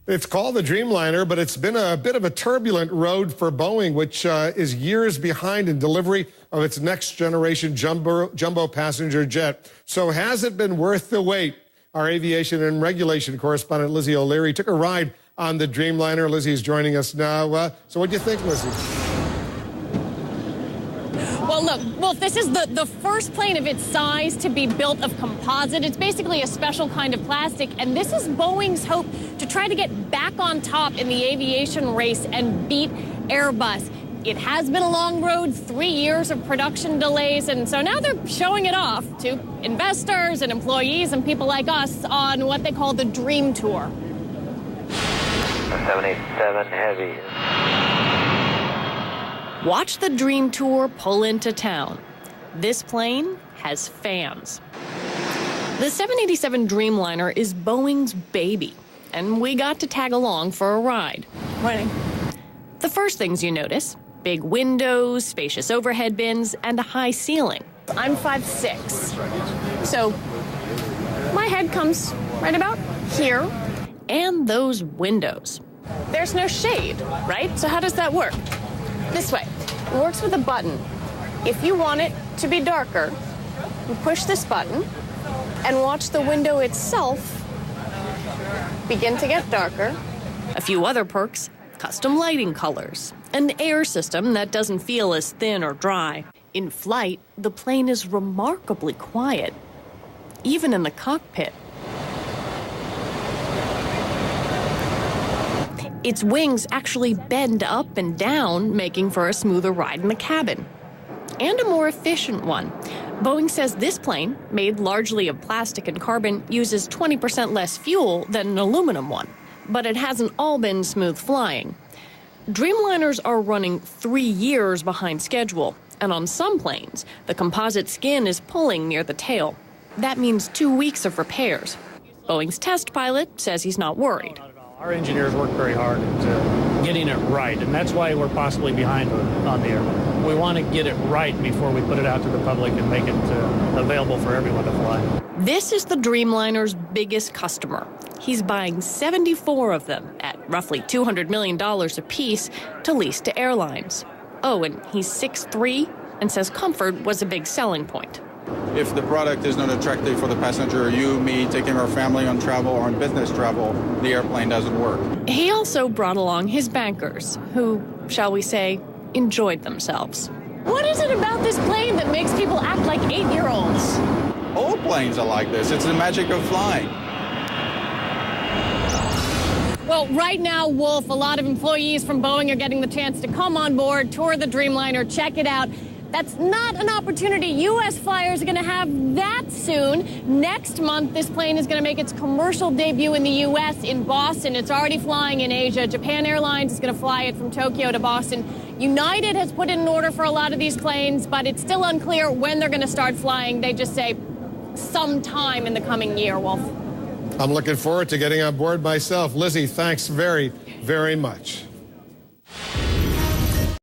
It's called the Dreamliner, but it's been a bit of a turbulent road for Boeing, which is years behind in delivery of its next generation jumbo passenger jet. So has it been worth the wait? Our aviation and regulation correspondent Lizzie O'Leary took a ride on the Dreamliner. Lizzie is joining us now. So what do you think, Lizzie? Well, look, Wolf, this is the first plane of its size to be built of composite. It's basically a special kind of plastic, and this is Boeing's hope to try to get back on top in the aviation race and beat Airbus. It has been a long road, 3 years of production delays, and so now they're showing it off to investors and employees and people like us on what they call the Dream Tour. 787 Heavy. Watch the Dream Tour pull into town. This plane has fans. The 787 Dreamliner is Boeing's baby, and we got to tag along for a ride. Morning. The first things you notice: big windows, spacious overhead bins, and a high ceiling. I'm 5'6", so my head comes right about here. And those windows. There's no shade, right? So how does that work? This way. It works with a button. If you want it to be darker, you push this button and watch the window itself begin to get darker. A few other perks: custom lighting colors, an air system that doesn't feel as thin or dry. In flight, the plane is remarkably quiet, even in the cockpit. Its wings actually bend up and down, making for a smoother ride in the cabin. And a more efficient one. Boeing says this plane, made largely of plastic and carbon, uses 20% less fuel than an aluminum one. But it hasn't all been smooth flying. Dreamliners are running 3 years behind schedule, and on some planes, the composite skin is pulling near the tail. That means 2 weeks of repairs. Boeing's test pilot says he's not worried. Our engineers work very hard at getting it right, and that's why we're possibly behind on the airplane. We want to get it right before we put it out to the public and make it available for everyone to fly. This is the Dreamliner's biggest customer. He's buying 74 of them at roughly $200 million apiece to lease to airlines. Oh, and he's 6'3" and says comfort was a big selling point. If the product is not attractive for the passenger, you, me, taking our family on travel or on business travel, the airplane doesn't work. He also brought along his bankers, who, shall we say, enjoyed themselves. What is it about this plane that makes people act like 8-year-olds? All planes are like this. It's the magic of flying. Well, right now, Wolf, a lot of employees from Boeing are getting the chance to come on board, tour the Dreamliner, check it out. That's not an opportunity U.S. flyers are going to have that soon. Next month, this plane is going to make its commercial debut in the U.S. in Boston. It's already flying in Asia. Japan Airlines is going to fly it from Tokyo to Boston. United has put in an order for a lot of these planes, but it's still unclear when they're going to start flying. They just say sometime in the coming year, Wolf. I'm looking forward to getting on board myself. Lizzie, thanks very, very much.